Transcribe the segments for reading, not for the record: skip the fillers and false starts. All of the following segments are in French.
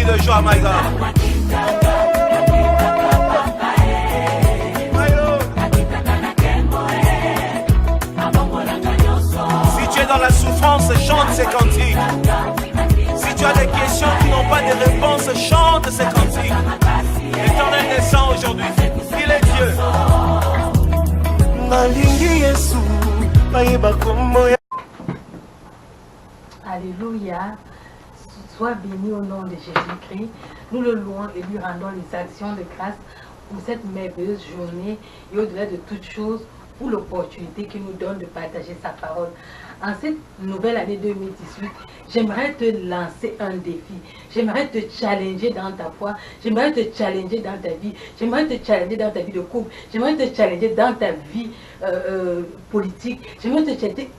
de joie, my God. Si tu es dans la souffrance, chante ces cantiques. Si tu as des questions qui n'ont pas de réponse, chante ces cantiques. L'Éternel descend aujourd'hui. Il est Dieu. Alléluia. Sois béni au nom de Jésus-Christ. Nous le louons et lui rendons les actions de grâce pour cette merveilleuse journée et au-delà de toutes choses, pour l'opportunité qu'il nous donne de partager sa parole. En cette nouvelle année 2018, j'aimerais te lancer un défi. J'aimerais te challenger dans ta foi. J'aimerais te challenger dans ta vie. J'aimerais te challenger dans ta vie de couple. J'aimerais te challenger dans ta vie politique. J'aimerais te challenger,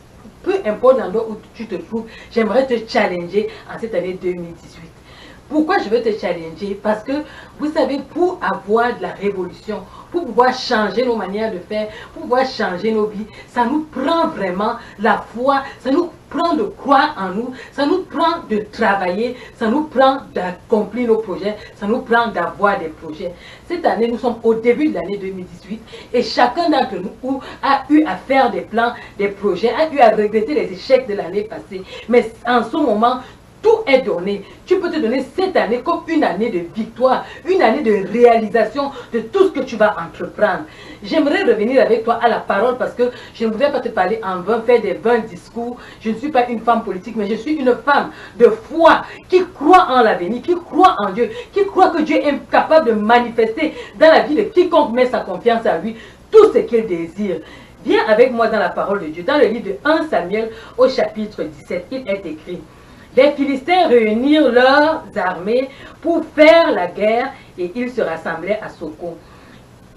peu importe l'endroit où tu te trouves, j'aimerais te challenger en cette année 2018. Pourquoi je veux te challenger? Parce que, vous savez, pour avoir de la révolution, pour pouvoir changer nos manières de faire, pour pouvoir changer nos vies, ça nous prend vraiment la foi, ça nous prend de croire en nous, ça nous prend de travailler, ça nous prend d'accomplir nos projets, ça nous prend d'avoir des projets. Cette année, nous sommes au début de l'année 2018 et chacun d'entre nous a eu à faire des plans, des projets, a eu à regretter les échecs de l'année passée. Mais en ce moment, tout est donné. Tu peux te donner cette année comme une année de victoire, une année de réalisation de tout ce que tu vas entreprendre. J'aimerais revenir avec toi à la parole parce que je ne voudrais pas te parler en vain, faire des vains discours. Je ne suis pas une femme politique, mais je suis une femme de foi qui croit en l'avenir, qui croit en Dieu, qui croit que Dieu est capable de manifester dans la vie de quiconque met sa confiance à lui tout ce qu'il désire. Viens avec moi dans la parole de Dieu. Dans le livre de 1 Samuel au chapitre 17, il est écrit: les Philistins réunirent leurs armées pour faire la guerre et ils se rassemblaient à Soko,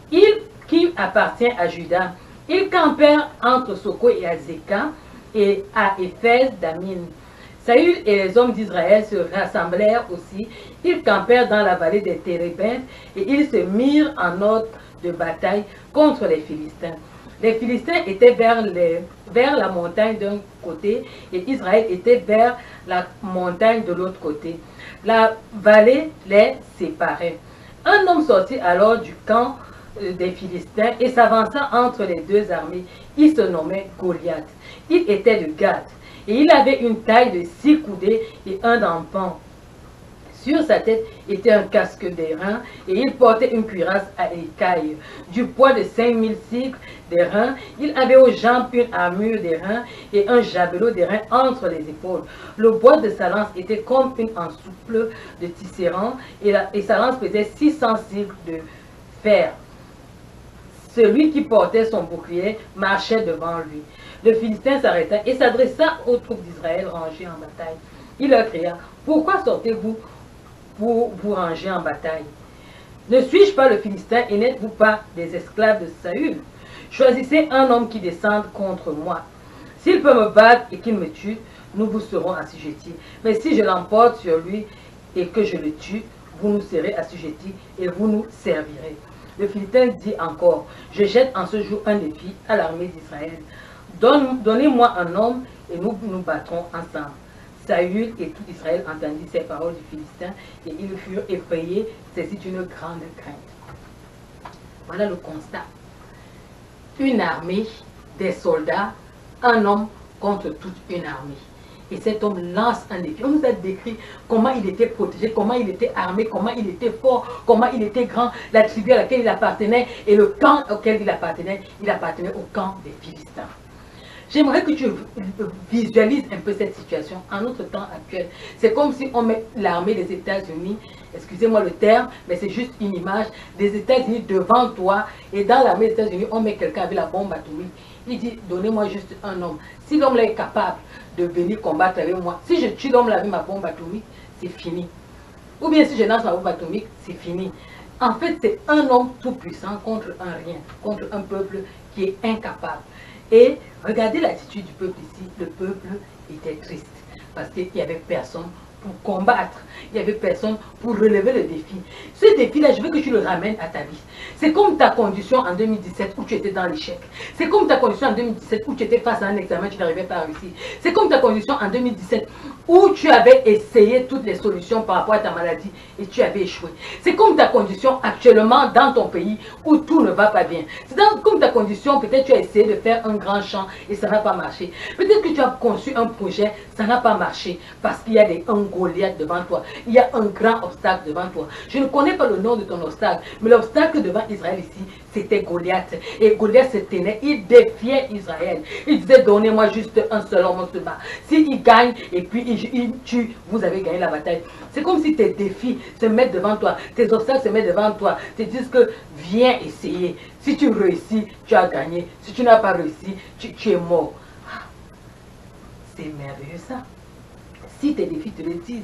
qui appartient à Juda. Ils campèrent entre Soko et Azeka et à Éphèse d'Amin. Saül et les hommes d'Israël se rassemblèrent aussi. Ils campèrent dans la vallée des Térébintes et ils se mirent en ordre de bataille contre les Philistins. Les Philistins étaient vers la montagne d'un côté et Israël était vers la montagne de l'autre côté. La vallée les séparait. Un homme sortit alors du camp des Philistins et s'avança entre les deux armées. Il se nommait Goliath. Il était de Gath et il avait une taille de 6 coudées et un d'empan. Sur sa tête était un casque d'airain et il portait une cuirasse à écailles du poids de 5000 cycles d'airain. Il avait aux jambes une armure d'airain et un javelot d'airain entre les épaules. Le bois de sa lance était comme une ensouple de tisserand et sa lance pesait 600 cycles de fer. Celui qui portait son bouclier marchait devant lui. Le Philistin s'arrêta et s'adressa aux troupes d'Israël rangées en bataille. Il leur cria: pourquoi sortez-vous pour vous ranger en bataille? Ne suis-je pas le Philistin et n'êtes-vous pas des esclaves de Saül? Choisissez un homme qui descende contre moi. S'il peut me battre et qu'il me tue, nous vous serons assujettis. Mais si je l'emporte sur lui et que je le tue, vous nous serez assujettis et vous nous servirez. Le Philistin dit encore: je jette en ce jour un défi à l'armée d'Israël. Donnez-moi un homme et nous nous battrons ensemble. Saül et tout Israël entendit ces paroles du Philistin et ils furent effrayés, c'est une grande crainte. Voilà le constat. Une armée, des soldats, un homme contre toute une armée. Et cet homme lance un défi. On nous a décrit comment il était protégé, comment il était armé, comment il était fort, comment il était grand, la tribu à laquelle il appartenait et le camp auquel il appartenait au camp des Philistins. J'aimerais que tu visualises un peu cette situation en notre temps actuel. C'est comme si on met l'armée des États-Unis, excusez-moi le terme, mais c'est juste une image, des États-Unis devant toi, et dans l'armée des États-Unis, on met quelqu'un avec la bombe atomique. Il dit: donnez-moi juste un homme. Si l'homme là est capable de venir combattre avec moi, si je tue l'homme là avec ma bombe atomique, c'est fini. Ou bien si je lance ma bombe atomique, c'est fini. En fait, c'est un homme tout puissant contre un rien, contre un peuple qui est incapable. Et regardez l'attitude du peuple ici. Le peuple était triste parce qu'il n'y avait personne pour combattre. Il n'y avait personne pour relever le défi. Ce défi-là, je veux que tu le ramènes à ta vie. C'est comme ta condition en 2017 où tu étais dans l'échec. C'est comme ta condition en 2017 où tu étais face à un examen, tu n'arrivais pas à réussir. C'est comme ta condition en 2017 où tu avais essayé toutes les solutions par rapport à ta maladie et tu avais échoué. C'est comme ta condition actuellement dans ton pays où tout ne va pas bien. C'est comme ta condition, peut-être tu as essayé de faire un grand champ et ça n'a pas marché. Peut-être que tu as conçu un projet, ça n'a pas marché parce qu'il y a un Goliath devant toi. Il y a un grand obstacle devant toi. Je ne connais pas le nom de ton obstacle, mais l'obstacle devant Israël ici, c'était Goliath. Et Goliath se tenait, il défiait Israël. Il disait, donnez-moi juste un seul homme, on se bat. S'il gagne et puis il tue, vous avez gagné la bataille. C'est comme si tes défis se mettent devant toi, tes obstacles se mettent devant toi, te disent que viens essayer. Si tu réussis, tu as gagné. Si tu n'as pas réussi, tu es mort. C'est merveilleux ça. Si tes défis te le disent,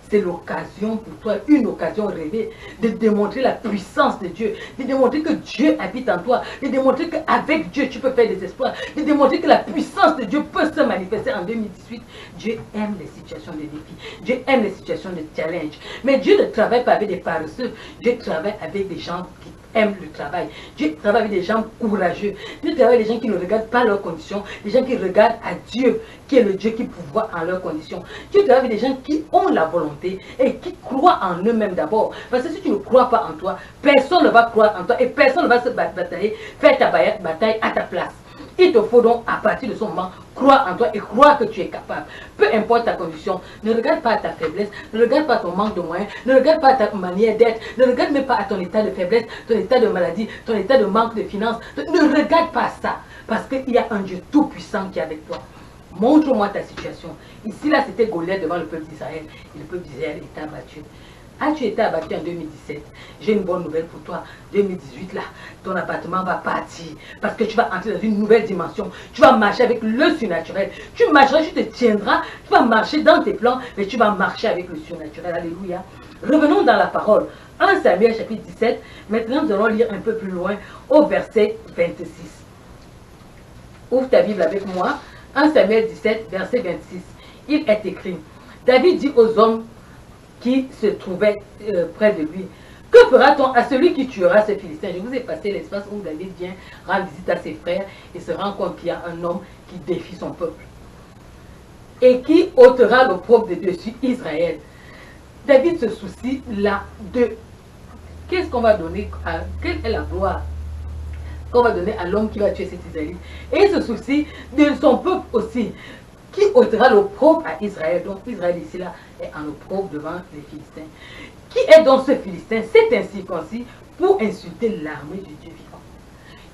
c'est l'occasion pour toi, une occasion rêvée, de démontrer la puissance de Dieu, de démontrer que Dieu habite en toi, de démontrer qu'avec Dieu tu peux faire des exploits, de démontrer que la puissance de Dieu peut se manifester en 2018. Dieu aime les situations de défi, Dieu aime les situations de challenge. Mais Dieu ne travaille pas avec des paresseux, Dieu travaille avec des gens qui aiment le travail. Dieu travaille avec des gens courageux. Dieu travaille avec des gens qui ne regardent pas leurs conditions, des gens qui regardent à Dieu, qui est le Dieu qui pourvoit en leurs conditions. Dieu travaille avec des gens qui ont la volonté et qui croient en eux-mêmes d'abord. Parce que si tu ne crois pas en toi, personne ne va croire en toi et personne ne va se batailler, faire ta bataille à ta place. Il te faut donc, à partir de ce moment, croire en toi et croire que tu es capable. Peu importe ta condition, ne regarde pas ta faiblesse, ne regarde pas ton manque de moyens, ne regarde pas ta manière d'être, ne regarde même pas à ton état de faiblesse, ton état de maladie, ton état de manque de finances. Ne regarde pas ça, parce qu'il y a un Dieu tout-puissant qui est avec toi. Montre-moi ta situation. Ici, là, c'était Goliath devant le peuple d'Israël. Et le peuple d'Israël était abattu. As-tu été abattu en 2017? J'ai une bonne nouvelle pour toi. 2018, là, ton appartement va partir. Parce que tu vas entrer dans une nouvelle dimension. Tu vas marcher avec le surnaturel. Tu marcheras, tu te tiendras. Tu vas marcher dans tes plans, mais tu vas marcher avec le surnaturel. Alléluia. Revenons dans la parole. 1 Samuel chapitre 17. Maintenant, nous allons lire un peu plus loin au verset 26. Ouvre ta Bible avec moi. 1 Samuel 17, verset 26. Il est écrit, David dit aux hommes qui se trouvaient près de lui, que fera-t-on à celui qui tuera ce Philistin? Je vous ai passé l'espace où David vient rendre visite à ses frères et se rend compte qu'il y a un homme qui défie son peuple et qui ôtera l'opprobre de dessus Israël. David se soucie là de qu'est-ce qu'on va donner, quelle est la gloire qu'on va donner à l'homme qui va tuer cet Israélite. Et il se soucie de son peuple aussi, qui ôtera l'opprobre à Israël. Donc Israël ici là est en opprobre devant les Philistins. Qui est donc ce Philistin? C'est incirconcis pour insulter l'armée du Dieu vivant.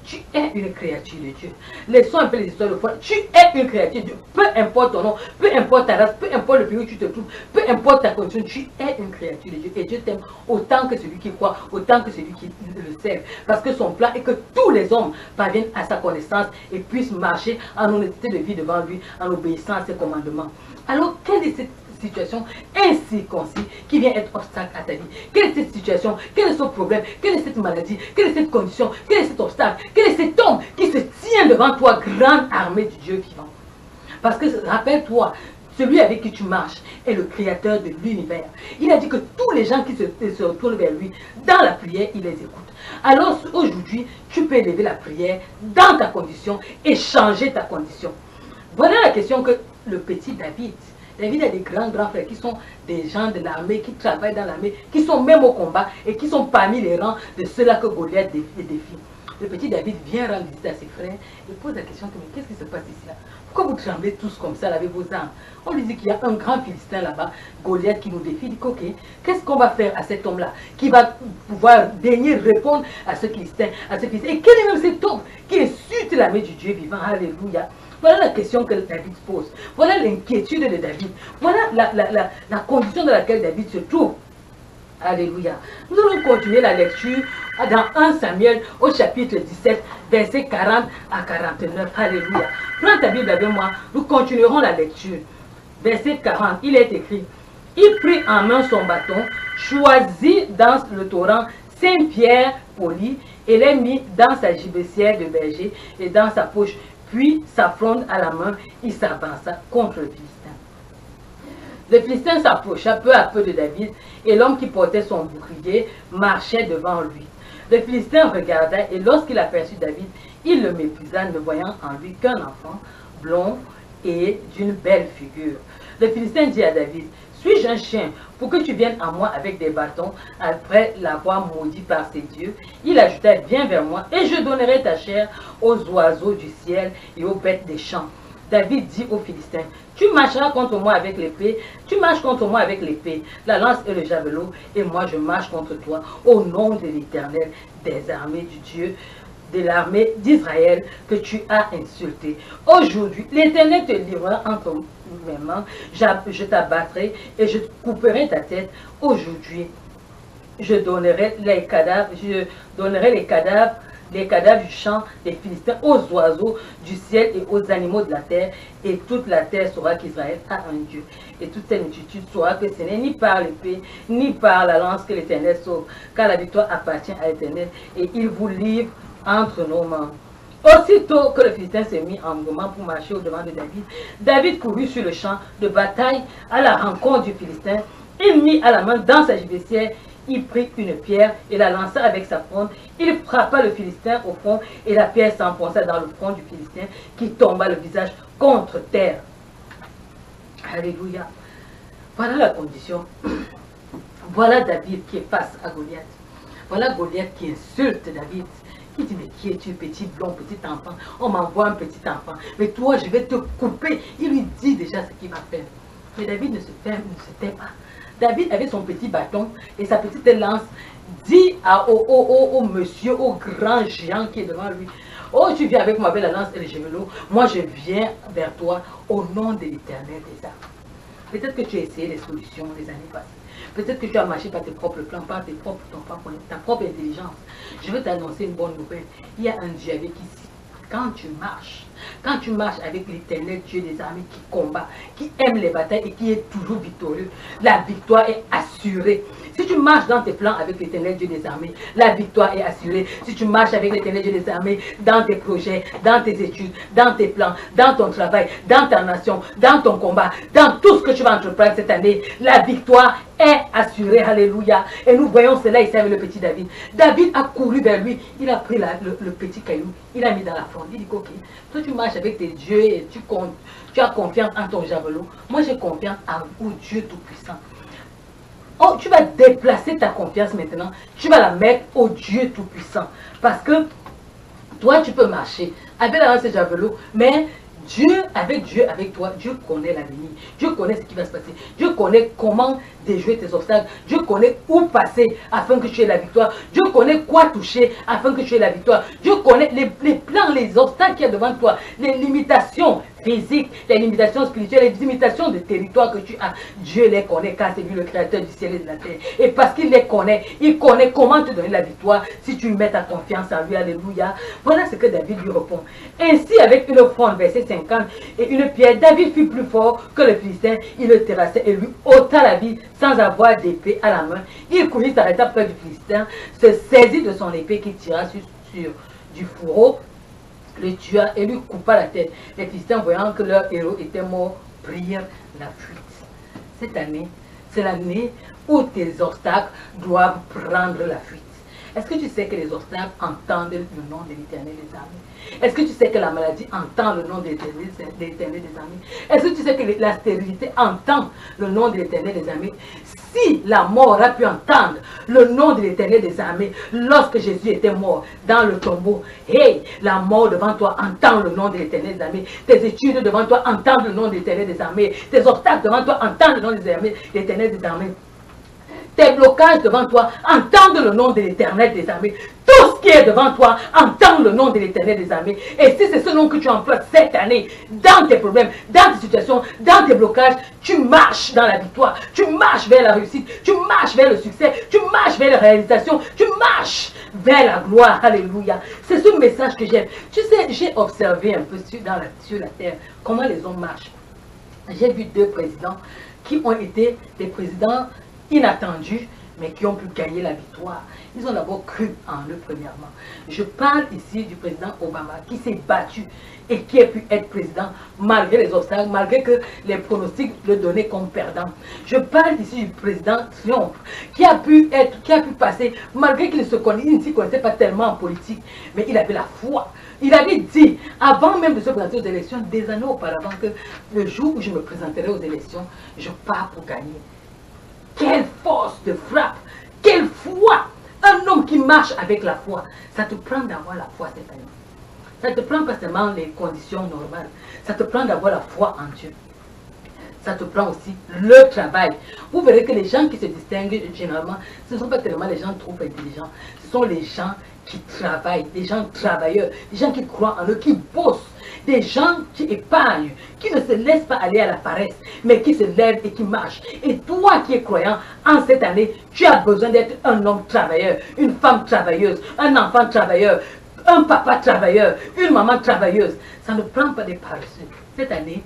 Tu es une créature de Dieu. Laissons un peu les histoires de foi. Tu es une créature de Dieu. Peu importe ton nom, peu importe ta race, peu importe le pays où tu te trouves, peu importe ta condition, tu es une créature de Dieu. Et Dieu t'aime autant que celui qui croit, autant que celui qui le sert. Parce que son plan est que tous les hommes parviennent à sa connaissance et puissent marcher en honnêteté de vie devant lui, en obéissant à ses commandements. Alors, quelle est cette situation incirconcis qui vient être obstacle à ta vie? Quelle est cette situation? Quel est ce problème? Quelle est cette maladie? Quelle est cette condition? Quel est cet obstacle? Quel est cet homme qui se tient devant toi, grande armée du Dieu vivant? Parce que rappelle-toi, celui avec qui tu marches est le créateur de l'univers. Il a dit que tous les gens qui se retournent vers lui, dans la prière, il les écoute. Alors aujourd'hui, tu peux élever la prière dans ta condition et changer ta condition. Voilà la question que le petit David a des grands frères qui sont des gens de l'armée, qui travaillent dans l'armée, qui sont même au combat et qui sont parmi les rangs de ceux-là que Goliath défie. Le petit David vient rendre visite à ses frères et pose la question, mais qu'est-ce qui se passe ici là? Pourquoi vous tremblez tous comme ça avec vos armes? On lui dit qu'il y a un grand Philistin là-bas, Goliath, qui nous défie. Il dit, ok, qu'est-ce qu'on va faire à cet homme-là qui va pouvoir daigner répondre à ce Philistin, Et quel est même cet homme qui insulte l'armée du Dieu vivant? Alléluia. Voilà la question que David pose. Voilà l'inquiétude de David. Voilà la condition dans laquelle David se trouve. Alléluia. Nous allons continuer la lecture dans 1 Samuel au chapitre 17, versets 40 à 49. Alléluia. Prends ta Bible avec moi. Nous continuerons la lecture. Verset 40, il est écrit, il prit en main son bâton, choisit dans le torrent 5 pierres polies et les mit dans sa gibecière de berger et dans sa poche. Puis, sa fronde à la main, il s'avança contre le Philistin. Le Philistin s'approcha peu à peu de David, et l'homme qui portait son bouclier marchait devant lui. Le Philistin regarda, et lorsqu'il aperçut David, il le méprisa, ne voyant en lui qu'un enfant blond et d'une belle figure. Le Philistin dit à David, suis-je un chien pour que tu viennes à moi avec des bâtons après l'avoir maudit par ses dieux? Il ajouta, viens vers moi et je donnerai ta chair aux oiseaux du ciel et aux bêtes des champs. David dit aux Philistins, tu marcheras contre moi avec l'épée, tu marches contre moi avec l'épée, la lance et le javelot, et moi je marche contre toi au nom de l'Éternel des armées du Dieu de l'armée d'Israël que tu as insulté. Aujourd'hui, l'Éternel te livrera entre mes mains, je t'abattrai et je couperai ta tête. Aujourd'hui, je donnerai les cadavres du champ des Philistins aux oiseaux du ciel et aux animaux de la terre, et toute la terre saura qu'Israël a un Dieu. Et toute cette multitude saura que ce n'est ni par l'épée, ni par la lance que l'Éternel sauve, car la victoire appartient à l'Éternel, et il vous livre entre nos mains. Aussitôt que le Philistin s'est mis en mouvement pour marcher au-devant de David, David courut sur le champ de bataille à la rencontre du Philistin. Il mit à la main dans sa gibecière, il prit une pierre et la lança avec sa fronde. Il frappa le Philistin au front et la pierre s'enfonça dans le front du Philistin qui tomba le visage contre terre. Alléluia. Voilà la condition. Voilà David qui est face à Goliath. Voilà Goliath qui insulte David. Il dit, mais qui es-tu, petit blond, petit enfant? On m'envoie un petit enfant. Mais toi, je vais te couper. Il lui dit déjà ce qu'il va faire. Mais David ne se tait pas. David avait son petit bâton et sa petite lance. Dit au monsieur, au grand géant qui est devant lui, oh, tu viens avec moi avec la lance et le javelot. Moi, je viens vers toi au nom de l'Éternel des armées. Peut-être que tu as essayé les solutions les années passées. Peut-être que tu as marché par tes propres plans, par ta propre intelligence. Je veux t'annoncer une bonne nouvelle. Il y a un Dieu avec ici. Quand tu marches avec l'Éternel Dieu des armées qui combat, qui aime les batailles et qui est toujours victorieux, la victoire est assurée. Si tu marches dans tes plans avec l'Éternel Dieu des armées, la victoire est assurée. Si tu marches avec l'Éternel Dieu des armées dans tes projets, dans tes études, dans tes plans, dans ton travail, dans ta nation, dans ton combat, dans tout ce que tu vas entreprendre cette année, la victoire est assurée. Alléluia. Et nous voyons cela ici avec le petit David. David a couru vers lui, il a pris le petit caillou, il l'a mis dans la fronde. Il dit, ok, toi tu marches avec tes dieux et tu as confiance en ton javelot. Moi j'ai confiance au Dieu Tout-Puissant. Oh, tu vas déplacer ta confiance maintenant. Tu vas la mettre au Dieu Tout-Puissant. Parce que toi, tu peux marcher avec la lance et javelot, mais Dieu avec toi, Dieu connaît l'avenir. Dieu connaît ce qui va se passer. Dieu connaît comment déjouer tes obstacles. Dieu connaît où passer afin que tu aies la victoire. Dieu connaît quoi toucher afin que tu aies la victoire. Dieu connaît les plans, les obstacles qu'il y a devant toi, les limitations physiques, les limitations spirituelles, les limitations de territoire que tu as. Dieu les connaît car c'est lui le créateur du ciel et de la terre. Et parce qu'il les connaît, il connaît comment te donner la victoire si tu mets ta confiance en lui. Alléluia. Voilà ce que David lui répond. Ainsi, avec une fronde, verset 50, et une pierre, David fut plus fort que le Philistin. Il le terrassait et lui ôta la vie sans avoir d'épée à la main. Il courut, s'arrêta près du Philistin, se saisit de son épée qu'il tira sur du fourreau, le tua et lui coupa la tête. Les Philistins, voyant que leur héros était mort, prirent la fuite. Cette année, c'est l'année où tes obstacles doivent prendre la fuite. Est-ce que tu sais que les obstacles entendent le nom de l'Éternel des armées? Est-ce que tu sais que la maladie entend le nom de l'Éternel des armées? Est-ce que tu sais que la stérilité entend le nom de l'Éternel des armées? Si la mort aura pu entendre le nom de l'Éternel des armées lorsque Jésus était mort dans le tombeau, hey, la mort devant toi entend le nom de l'Éternel des armées. Tes études devant toi entendent le nom de l'Éternel des armées. Tes obstacles devant toi entendent le nom de l'Éternel des armées. Tes blocages devant toi entendent le nom de l'Éternel des armées. Tout ce qui est devant toi entend le nom de l'Éternel des armées. Et si c'est ce nom que tu emploies cette année, dans tes problèmes, dans tes situations, dans tes blocages, tu marches dans la victoire, tu marches vers la réussite, tu marches vers le succès, tu marches vers la réalisation, tu marches vers la gloire. Alléluia. C'est ce message que j'aime. Tu sais, j'ai observé un peu sur la terre comment les hommes marchent. J'ai vu deux présidents qui ont été des présidents inattendus, mais qui ont pu gagner la victoire. Ils ont d'abord cru en eux premièrement. Je parle ici du président Obama qui s'est battu et qui a pu être président malgré les obstacles, malgré que les pronostics le donnaient comme perdant. Je parle ici du président Trump qui a pu passer, malgré qu'il ne s'y connaissait pas tellement en politique, mais il avait la foi. Il avait dit, avant même de se présenter aux élections, des années auparavant, que le jour où je me présenterai aux élections, je pars pour gagner. Quelle force de frappe! Quelle foi! Un homme qui marche avec la foi. Ça te prend d'avoir la foi cette année. Ça te prend pas seulement les conditions normales. Ça te prend d'avoir la foi en Dieu. Ça te prend aussi le travail. Vous verrez que les gens qui se distinguent généralement, ce ne sont pas tellement les gens trop intelligents. Ce sont les gens qui travaillent, des gens travailleurs, des gens qui croient en eux, qui bossent, des gens qui épargnent, qui ne se laissent pas aller à la paresse, mais qui se lèvent et qui marchent. Et toi qui es croyant, en cette année, tu as besoin d'être un homme travailleur, une femme travailleuse, un enfant travailleur, un papa travailleur, une maman travailleuse. Ça ne prend pas des paresseux. Cette année,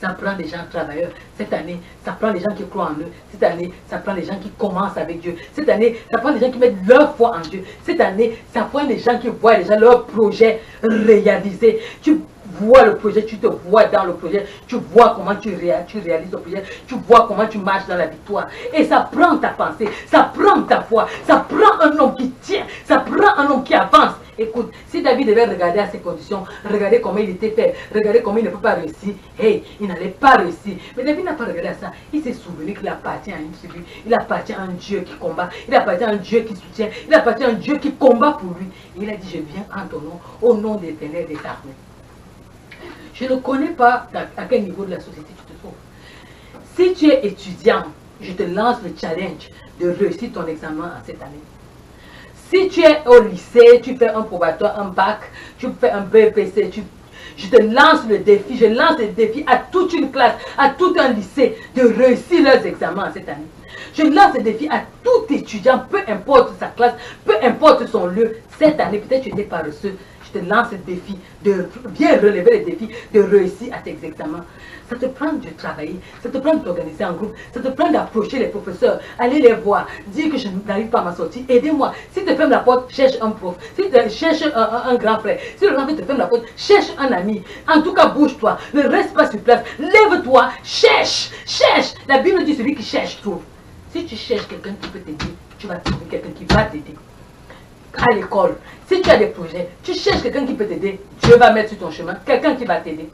ça prend des gens travailleurs. Cette année, ça prend des gens qui croient en eux. Cette année, ça prend des gens qui commencent avec Dieu. Cette année, ça prend des gens qui mettent leur foi en Dieu. Cette année, ça prend des gens qui voient déjà leur projet réalisé. Tu vois le projet, tu te vois dans le projet, tu vois comment tu réalises le projet, tu vois comment tu marches dans la victoire. Et ça prend ta pensée, ça prend ta foi, ça prend un homme qui tient, ça prend un homme qui avance. Écoute, si David devait regarder à ces conditions, regarder comment il était fait, regarder comment il ne peut pas réussir, hey, il n'allait pas réussir. Mais David n'a pas regardé à ça. Il s'est souvenu qu'il appartient à une tribu, il appartient à un Dieu qui combat, il appartient à un Dieu qui soutient, il appartient à un Dieu qui combat pour lui. Et il a dit, je viens en ton nom, au nom des ténèbres des armées. Je ne connais pas à quel niveau de la société tu te trouves. Si tu es étudiant, je te lance le challenge de réussir ton examen en cette année. Si tu es au lycée, tu fais un probatoire, un bac, tu fais un BPC, je te lance le défi, je lance le défi à toute une classe, à tout un lycée de réussir leurs examens cette année. Je lance le défi à tout étudiant, peu importe sa classe, peu importe son lieu, cette année, peut-être tu étais paresseux, je te lance le défi de bien relever le défi de réussir à tes examens. Ça te prend de travailler, ça te prend de t'organiser en groupe, ça te prend d'approcher les professeurs, aller les voir, dire que je n'arrive pas à m'en sortir, aidez-moi. Si tu te fermes la porte, cherche un prof. Si tu cherches un grand frère, si le grand frère te ferme la porte, cherche un ami. En tout cas, bouge-toi, ne reste pas sur place, lève-toi, cherche, cherche. La Bible dit celui qui cherche trouve. Si tu cherches quelqu'un qui peut t'aider, tu vas trouver quelqu'un qui va t'aider. À l'école, si tu as des projets, tu cherches quelqu'un qui peut t'aider, Dieu va mettre sur ton chemin quelqu'un qui va t'aider.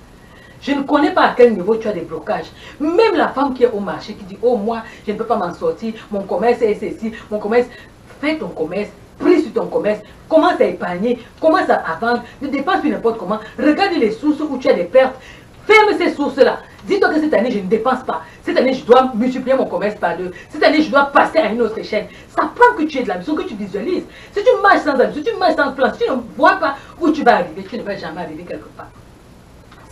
Je ne connais pas à quel niveau tu as des blocages. Même la femme qui est au marché, qui dit, oh moi, je ne peux pas m'en sortir, mon commerce est ceci, mon commerce, fais ton commerce, prie sur ton commerce, commence à épargner, commence à vendre, ne dépense plus n'importe comment, regarde les sources où tu as des pertes, ferme ces sources-là. Dis-toi que cette année, je ne dépense pas. Cette année, je dois multiplier mon commerce par 2. Cette année, je dois passer à une autre échelle. Ça prend que tu aies de l'ambition, que tu visualises. Si tu marches sans ambition, si tu marches sans plan, si tu ne vois pas où tu vas arriver, tu ne vas jamais arriver quelque part.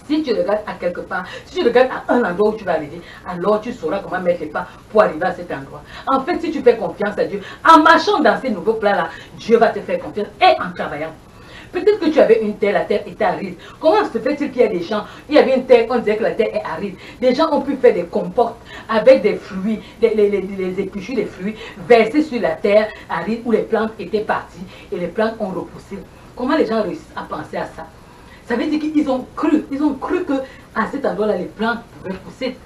Si tu regardes à quelque part, si tu regardes à un endroit où tu vas arriver, alors tu sauras comment mettre les pas pour arriver à cet endroit. En fait, si tu fais confiance à Dieu, en marchant dans ces nouveaux plans-là, Dieu va te faire confiance et en travaillant. Peut-être que tu avais une terre, la terre était aride. Comment se fait-il qu'il y a des gens, il y avait une terre, on disait que la terre est aride. Des gens ont pu faire des compotes avec des fruits, les épluchures des fruits versés sur la terre aride où les plantes étaient parties et les plantes ont repoussé. Comment les gens réussissent à penser à ça? Ça veut dire qu'ils ont cru qu'à cet endroit-là, les plantes pouvaient pousser.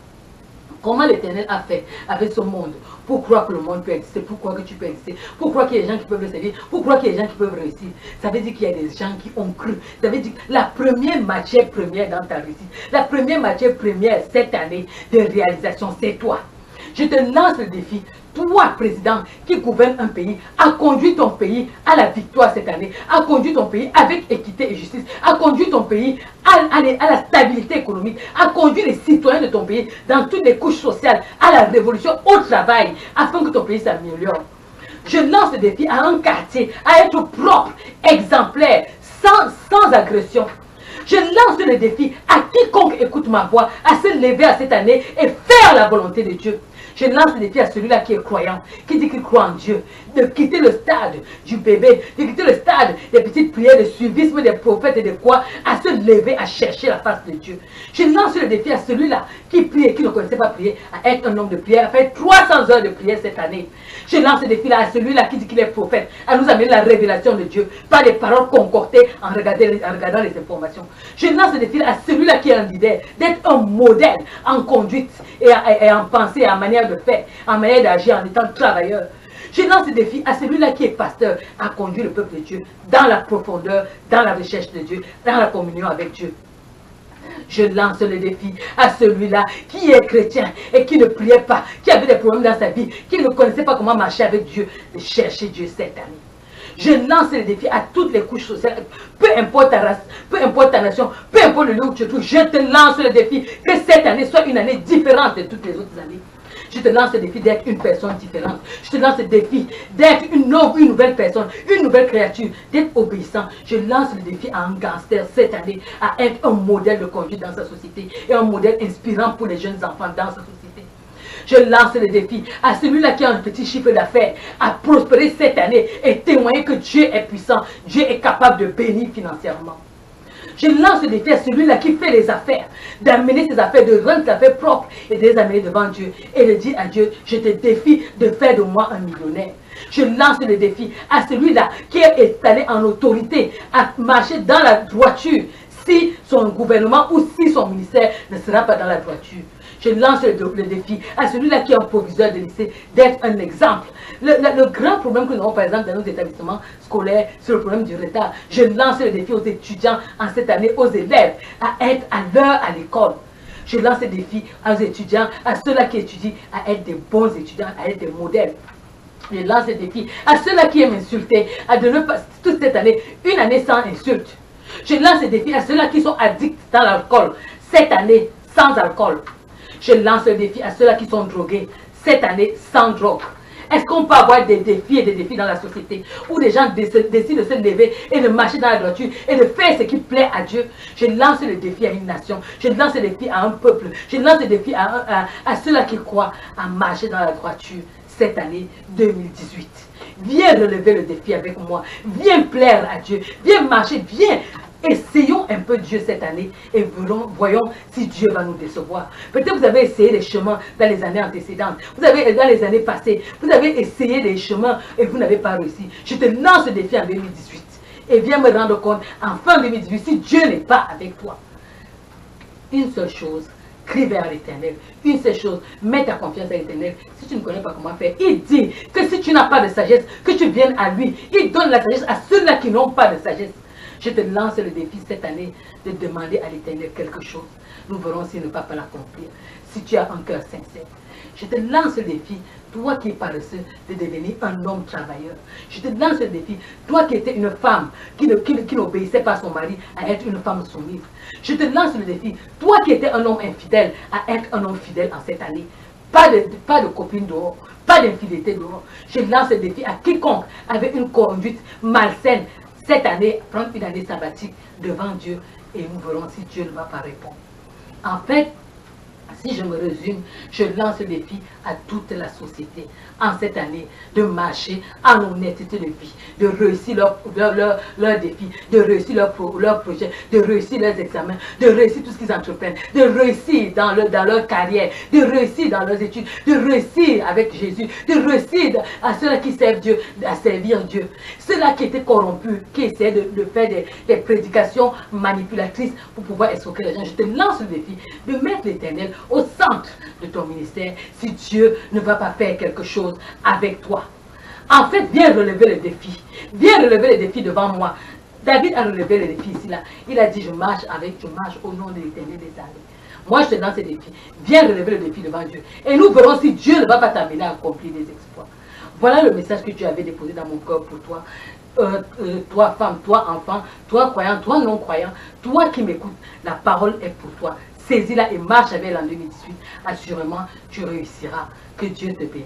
Comment l'Éternel a fait avec ce monde pour croire que le monde peut exister, pour croire que tu peux exister, pour croire qu'il y a des gens qui peuvent le servir, pour croire qu'il y a des gens qui peuvent réussir. Ça veut dire qu'il y a des gens qui ont cru. Ça veut dire que la première matière première dans ta réussite, la première matière première cette année de réalisation, c'est toi. Je te lance le défi. Toi, président, qui gouverne un pays, a conduit ton pays à la victoire cette année, a conduit ton pays avec équité et justice, a conduit ton pays à la stabilité économique, a conduit les citoyens de ton pays dans toutes les couches sociales, à la révolution, au travail, afin que ton pays s'améliore. Je lance le défi à un quartier, à être propre, exemplaire, sans agression. Je lance le défi à quiconque écoute ma voix, à se lever à cette année et faire la volonté de Dieu. Je lance le défi à celui-là qui est croyant, qui dit qu'il croit en Dieu, de quitter le stade du bébé, de quitter le stade des petites prières, de suivisme des prophètes et de quoi, à se lever, à chercher la face de Dieu. Je lance le défi à celui-là qui prie et qui ne connaissait pas prier, à être un homme de prière, à faire 300 heures de prière cette année. Je lance le défi à celui-là qui dit qu'il est prophète, à nous amener la révélation de Dieu, pas des paroles concoctées en regardant les informations. Je lance le défi à celui-là qui est un leader, d'être un modèle en conduite et en pensée, en manière de faire, en manière d'agir, en étant travailleur. Je lance le défi à celui-là qui est pasteur, à conduire le peuple de Dieu dans la profondeur, dans la recherche de Dieu, dans la communion avec Dieu. Je lance le défi à celui-là qui est chrétien et qui ne priait pas, qui avait des problèmes dans sa vie, qui ne connaissait pas comment marcher avec Dieu, de chercher Dieu cette année. Je lance le défi à toutes les couches sociales, peu importe ta race, peu importe ta nation, peu importe le lieu où tu te trouves, je te lance le défi que cette année soit une année différente de toutes les autres années. Je te lance le défi d'être une personne différente. Je te lance le défi d'être une nouvelle personne, une nouvelle créature, d'être obéissant. Je lance le défi à un gangster cette année, à être un modèle de conduite dans sa société et un modèle inspirant pour les jeunes enfants dans sa société. Je lance le défi à celui-là qui a un petit chiffre d'affaires, à prospérer cette année et témoigner que Dieu est puissant, Dieu est capable de bénir financièrement. Je lance le défi à celui-là qui fait les affaires, d'amener ses affaires, de rendre ses affaires propres et de les amener devant Dieu. Et de dire à Dieu, je te défie de faire de moi un millionnaire. Je lance le défi à celui-là qui est installé en autorité, à marcher dans la droiture, si son gouvernement ou si son ministère ne sera pas dans la droiture. Je lance le défi à celui-là qui est un proviseur de lycée d'être un exemple. Le grand problème que nous avons par exemple dans nos établissements scolaires, c'est le problème du retard. Je lance le défi aux étudiants en cette année, aux élèves, à être à l'heure à l'école. Je lance le défi aux étudiants, à ceux-là qui étudient, à être des bons étudiants, à être des modèles. Je lance le défi à ceux-là qui aiment insulter, à de ne pas, toute cette année, une année sans insulte. Je lance le défi à ceux-là qui sont addicts dans l'alcool, cette année sans alcool. Je lance le défi à ceux-là qui sont drogués, cette année sans drogue. Est-ce qu'on peut avoir des défis et des défis dans la société où les gens décident de se lever et de marcher dans la droiture et de faire ce qui plaît à Dieu? Je lance le défi à une nation, je lance le défi à un peuple, je lance le défi à ceux-là qui croient à marcher dans la droiture cette année 2018. Viens relever le défi avec moi, viens plaire à Dieu, viens marcher, viens. Essayons un peu Dieu cette année et voyons si Dieu va nous décevoir. Peut-être vous avez essayé les chemins dans les années antécédentes. Dans les années passées, vous avez essayé les chemins et vous n'avez pas réussi. Je te lance le défi en 2018 et viens me rendre compte en fin 2018 si Dieu n'est pas avec toi. Une seule chose, crie vers l'Éternel. Une seule chose, mets ta confiance à l'Éternel. Si tu ne connais pas comment faire, il dit que si tu n'as pas de sagesse, que tu viennes à lui. Il donne la sagesse à ceux-là qui n'ont pas de sagesse. Je te lance le défi cette année de demander à l'Éternel quelque chose. Nous verrons s'il ne va pas l'accomplir. Si tu as un cœur sincère. Je te lance le défi, toi qui es paresseux, de devenir un homme travailleur. Je te lance le défi, toi qui étais une femme qui n'obéissait pas à son mari, à être une femme soumise. Je te lance le défi, toi qui étais un homme infidèle, à être un homme fidèle en cette année. Pas de copine dehors, pas d'infidélité dehors. Je lance le défi à quiconque avait une conduite malsaine. Cette année, prendre une année sabbatique devant Dieu et nous verrons si Dieu ne va pas répondre. En fait, si je me résume, je lance le défi à toute la société en cette année de marcher en honnêteté de vie, de réussir leurs défis, de réussir leurs projets, de réussir leurs examens, de réussir tout ce qu'ils entreprennent, de réussir dans leur carrière, de réussir dans leurs études, de réussir avec Jésus, de réussir à ceux-là qui servent Dieu, à servir Dieu. Ceux-là qui étaient corrompus, qui essaient de faire des prédications manipulatrices pour pouvoir escroquer les gens. Je te lance le défi de mettre l'Éternel au centre de ton ministère si Dieu ne va pas faire quelque chose avec toi. En fait, viens relever le défi. Viens relever le défi devant moi. David a relevé le défi ici là. Il a dit je marche au nom de l'Éternel des armées. Moi je te lance le défi. Viens relever le défi devant Dieu. Et nous verrons si Dieu ne va pas t'amener à accomplir des exploits. Voilà le message que tu avais déposé dans mon cœur pour toi. Toi femme, toi enfant, toi croyant, toi non croyant, toi qui m'écoutes, la parole est pour toi. Saisis-la et marche avec elle en 2018. Assurément, tu réussiras. Que Dieu te bénisse.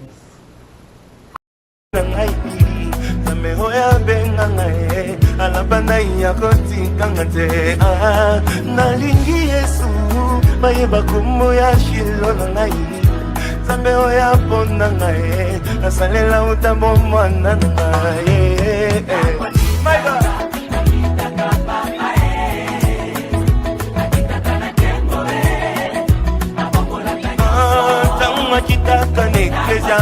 nzambe oyo aponda ngai nasalela utambo mwana na ngai. My God. Ntango makitaka na eklesia